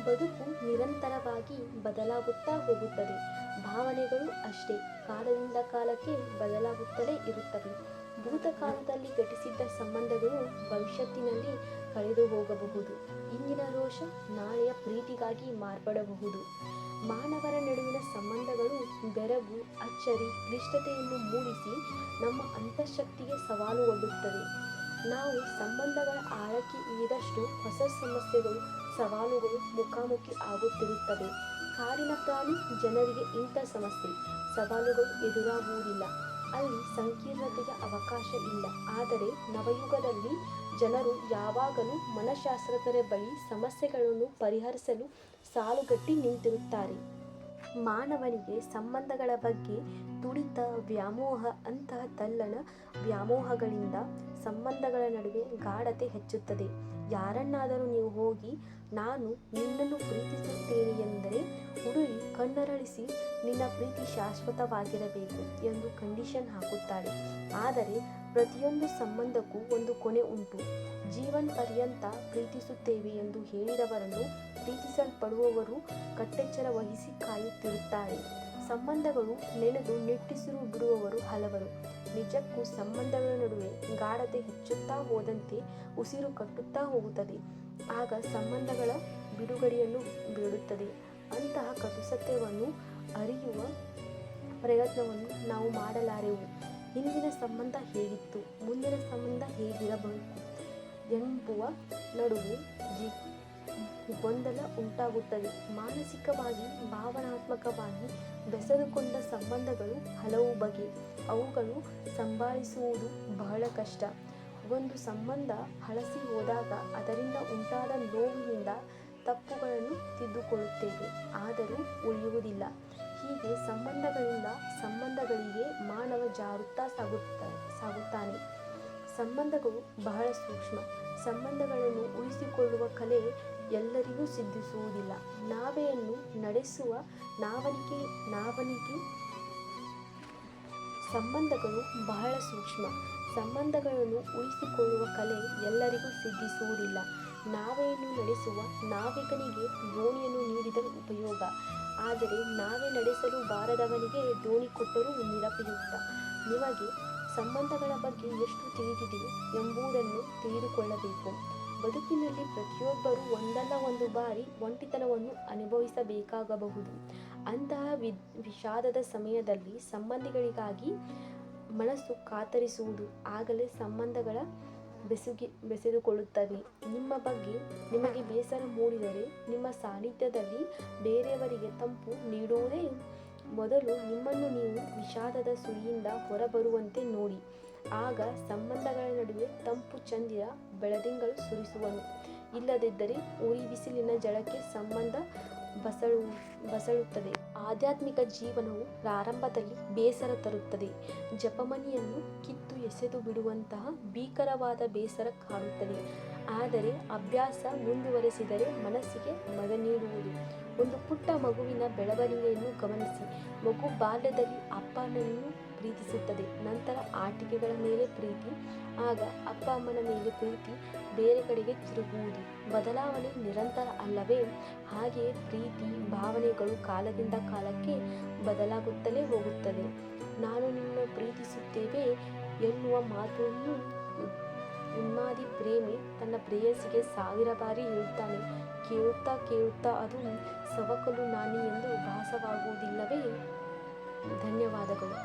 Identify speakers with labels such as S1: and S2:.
S1: ಬದುಕು ನಿರಂತರವಾಗಿ ಬದಲಾಗುತ್ತಾ ಹೋಗುತ್ತದೆ. ಭಾವನೆಗಳು ಅಷ್ಟೇ ಕಾಲದಿಂದ ಕಾಲಕ್ಕೆ ಬದಲಾಗುತ್ತಲೇ ಇರುತ್ತವೆ. ಭೂತಕಾಲದಲ್ಲಿ ಘಟಿಸಿದ್ದ ಸಂಬಂಧಗಳು ಭವಿಷ್ಯತ್ತಿನಲ್ಲಿ ಕಳೆದು ಹೋಗಬಹುದು. ಇಂದಿನ ರೋಷ ನಾಳೆಯ ಪ್ರೀತಿಗಾಗಿ ಮಾರ್ಪಡಬಹುದು. ಮಾನವರ ನಡುವಿನ ಸಂಬಂಧಗಳು ಬೆರಗು, ಅಚ್ಚರಿ, ಕ್ಲಿಷ್ಟತೆಯನ್ನು ಮೂಡಿಸಿ ನಮ್ಮ ಅಂತಃಶಕ್ತಿಗೆ ಸವಾಲು ಒಡ್ಡುತ್ತವೆ. ನಾವು ಸಂಬಂಧಗಳ ಆಳಕ್ಕೆ ಇಳಿದಷ್ಟು ಹೊಸ ಸಮಸ್ಯೆಗಳು, ಸವಾಲುಗಳು ಮುಖಾಮುಖಿ ಆಗುತ್ತಿರುತ್ತವೆ. ಕಾಡಿನ ಪ್ರಾಣಿ ಜನರಿಗೆ ಇಂಥ ಸಮಸ್ಯೆ, ಸವಾಲುಗಳು ಎದುರಾಗುವುದಿಲ್ಲ. ಅಲ್ಲಿ ಸಂಕೀರ್ಣತೆಗೆ ಅವಕಾಶ ಇಲ್ಲ. ಆದರೆ ನವಯುಗದಲ್ಲಿ ಜನರು ಯಾವಾಗಲೂ ಮನಃಶಾಸ್ತ್ರಜ್ಞರ ಬಳಿ ಸಮಸ್ಯೆಗಳನ್ನು ಪರಿಹರಿಸಲು ಸಾಲುಗಟ್ಟಿ ನಿಂತಿರುತ್ತಾರೆ. ಮಾನವನಿಗೆ ಸಂಬಂಧಗಳ ಬಗ್ಗೆ ತುಡಿತ, ವ್ಯಾಮೋಹ, ಅಂತಹ ತಲ್ಲಣ ವ್ಯಾಮೋಹಗಳಿಂದ ಸಂಬಂಧಗಳ ನಡುವೆ ಗಾಢತೆ ಹೆಚ್ಚುತ್ತದೆ. ಯಾರನ್ನಾದರೂ ನೀವು ಹೋಗಿ ನಾನು ನಿನ್ನನ್ನು ಪ್ರೀತಿಸುತ್ತೇನೆ ಎಂದರೆ ಹುಡುಗಿ ಕಣ್ಣರಳಿಸಿ ನಿನ್ನ ಪ್ರೀತಿ ಶಾಶ್ವತವಾಗಿರಬೇಕು ಎಂದು ಕಂಡೀಷನ್ ಹಾಕುತ್ತಾಳೆ. ಆದರೆ ಪ್ರತಿಯೊಂದು ಸಂಬಂಧಕ್ಕೂ ಒಂದು ಕೊನೆ ಉಂಟು. ಜೀವನ ಪರ್ಯಂತ ಪ್ರೀತಿಸುತ್ತೇವೆ ಎಂದು ಹೇಳಿದವರನ್ನು ಪ್ರೀತಿಸಲ್ಪಡುವವರು ಕಟ್ಟೆಚ್ಚರ ವಹಿಸಿ ಕಾಯುತ್ತಿರುತ್ತಾರೆ. ಸಂಬಂಧಗಳು ನೆನೆದು ನಿಟ್ಟುಸಿರು ಬಿಡುವವರು ಹಲವರು. ನಿಜಕ್ಕೂ ಸಂಬಂಧಗಳ ನಡುವೆ ಗಾಢತೆ ಹೆಚ್ಚುತ್ತಾ ಹೋದಂತೆ ಉಸಿರು ಕಟ್ಟುತ್ತಾ ಹೋಗುತ್ತದೆ. ಆಗ ಸಂಬಂಧಗಳ ಬಿಡುಗಡೆಯನ್ನು ಬಿಡುತ್ತದೆ. ಅಂತಹ ಕಟು ಸತ್ಯವನ್ನು ಅರಿಯುವ ಪ್ರಯತ್ನವನ್ನು ನಾವು ಮಾಡಲಾರೆವು. ಹಿಂದಿನ ಸಂಬಂಧ ಹೇಗಿತ್ತು, ಮುಂದಿನ ಸಂಬಂಧ ಹೇಗಿರಬೇಕು ಎಂಬುವ ನಡುವೆ ಗೊಂದಲ ಉಂಟಾಗುತ್ತದೆ. ಮಾನಸಿಕವಾಗಿ, ಭಾವನಾತ್ಮಕವಾಗಿ ಬೆಸೆದುಕೊಂಡ ಸಂಬಂಧಗಳು ಹಲವು ಬಗೆ. ಅವುಗಳು ಸಂಭಾಳಿಸುವುದು ಬಹಳ ಕಷ್ಟ. ಒಂದು ಸಂಬಂಧ ಹಳಸಿ ಹೋದಾಗ ಅದರಿಂದ ಉಂಟಾದ ನೋವಿನಿಂದ ತಪ್ಪುಗಳನ್ನು ತಿದ್ದುಕೊಳ್ಳುತ್ತೇವೆ, ಆದರೂ ಉಳಿಯುವುದಿಲ್ಲ. ಹೀಗೆ ಸಂಬಂಧಗಳಿಂದ ಸಂಬಂಧಗಳಿಗೆ ಮಾನವ ಜಾರುತ್ತಾ ಸಾಗುತ್ತಾನೆ. ಸಂಬಂಧಗಳು ಬಹಳ ಸೂಕ್ಷ್ಮ. ಸಂಬಂಧಗಳನ್ನು ಉಳಿಸಿಕೊಳ್ಳುವ ಕಲೆ ಎಲ್ಲರಿಗೂ ಸಿದ್ಧಿಸುವುದಿಲ್ಲ. ನಾವೆಯನ್ನು ನಡೆಸುವ ನಾವನಿಗೆ ಸಂಬಂಧಗಳು ಬಹಳ ಸೂಕ್ಷ್ಮ. ಸಂಬಂಧಗಳನ್ನು ಉಳಿಸಿಕೊಳ್ಳುವ ಕಲೆ ಎಲ್ಲರಿಗೂ ಸಿದ್ಧಿಸುವುದಿಲ್ಲ. ನಾವೆಯನ್ನು ನಡೆಸುವ ನಾವಿಕನಿಗೆ ದೋಣಿಯನ್ನು ನೀಡಿದರೆ ಉಪಯೋಗ, ಆದರೆ ನಾವೇ ನಡೆಸಲು ಬಾರದವನಿಗೆ ದೋಣಿ ಕೊಟ್ಟರೂ ನಿರುಪಯುಕ್ತ. ನಿಮಗೆ ಸಂಬಂಧಗಳ ಬಗ್ಗೆ ಎಷ್ಟು ತಿಳಿದಿದೆ ಎಂಬುದನ್ನು ತಿಳಿದುಕೊಳ್ಳಬೇಕು. ಬದುಕಿನಲ್ಲಿ ಪ್ರತಿಯೊಬ್ಬರೂ ಒಂದಲ್ಲ ಒಂದು ಬಾರಿ ಒಂಟಿತನವನ್ನು ಅನುಭವಿಸಬೇಕಾಗಬಹುದು. ಅಂತಹ ವಿಷಾದದ ಸಮಯದಲ್ಲಿ ಸಂಬಂಧಿಗಳಿಗಾಗಿ ಮನಸ್ಸು ಕಾತರಿಸುವುದು. ಆಗಲೇ ಸಂಬಂಧಗಳ ಬೆಸೆದುಕೊಳ್ಳುತ್ತವೆ. ನಿಮ್ಮ ಬಗ್ಗೆ ನಿಮಗೆ ಬೇಸರ ಮೂಡಿದರೆ ನಿಮ್ಮ ಸಾನ್ನಿಧ್ಯದಲ್ಲಿ ಬೇರೆಯವರಿಗೆ ತಂಪು ನೀಡುವುದೇ ಮೊದಲು ನಿಮ್ಮನ್ನು ನೀವು ವಿಷಾದದ ಸುಳಿಯಿಂದ ಹೊರಬರುವಂತೆ ನೋಡಿ. ಆಗ ಸಂಬಂಧಗಳ ನಡುವೆ ತಂಪು ಚಂದಿರ ಬೆಳದಿಂಗಳು ಸುರಿಸುವನು. ಇಲ್ಲದಿದ್ದರೆ ಉರಿ ಬಿಸಿಲಿನ ಜಳಕ್ಕೆ ಸಂಬಂಧ ಬಸಳುತ್ತದೆ. ಆಧ್ಯಾತ್ಮಿಕ ಜೀವನವು ಪ್ರಾರಂಭದಲ್ಲಿ ಬೇಸರ ತರುತ್ತದೆ. ಜಪಮಣಿಯನ್ನು ಕಿತ್ತು ಎಸೆದು ಬಿಡುವಂತಹ ಭೀಕರವಾದ ಬೇಸರ ಕಾಡುತ್ತದೆ. ಆದರೆ ಅಭ್ಯಾಸ ಮುಂದುವರೆಸಿದರೆ ಮನಸ್ಸಿಗೆ ಮದ ನೀಡುವುದು. ಒಂದು ಪುಟ್ಟ ಮಗುವಿನ ಬೆಳವಣಿಗೆಯನ್ನು ಗಮನಿಸಿ. ಮಗು ಬಾಲ್ಯದಲ್ಲಿ ಅಪ್ಪನನ್ನು ಪ್ರೀತಿಸುತ್ತದೆ, ನಂತರ ಆಟಿಕೆಗಳ ಮೇಲೆ ಪ್ರೀತಿ, ಆಗ ಅಪ್ಪ ಅಮ್ಮನ ಮೇಲೆ ಪ್ರೀತಿ ಬೇರೆ ಕಡೆಗೆ ತಿರುಗುವುದು. ಬದಲಾವಣೆ ನಿರಂತರ ಅಲ್ಲವೇ? ಹಾಗೆಯೇ ಪ್ರೀತಿ ಭಾವನೆಗಳು ಕಾಲದಿಂದ ಕಾಲಕ್ಕೆ ಬದಲಾಗುತ್ತಲೇ ಹೋಗುತ್ತದೆ. ನಾನು ನಿನ್ನನ್ನು ಪ್ರೀತಿಸುತ್ತೇವೆ ಎನ್ನುವ ಮಾತನ್ನು ಉನ್ಮಾದಿ ಪ್ರೇಮಿ ತನ್ನ ಪ್ರೇಯಸಿಗೆ 1000 ಬಾರಿ ಹೇಳುತ್ತಾನೆ. ಕೇಳುತ್ತಾ ಕೇಳುತ್ತಾ ಅದು ಸವಕಲು ನಾನಿ ಎಂದು ಭಾಸವಾಗುವುದಿಲ್ಲವೇ? ಧನ್ಯವಾದಗಳು.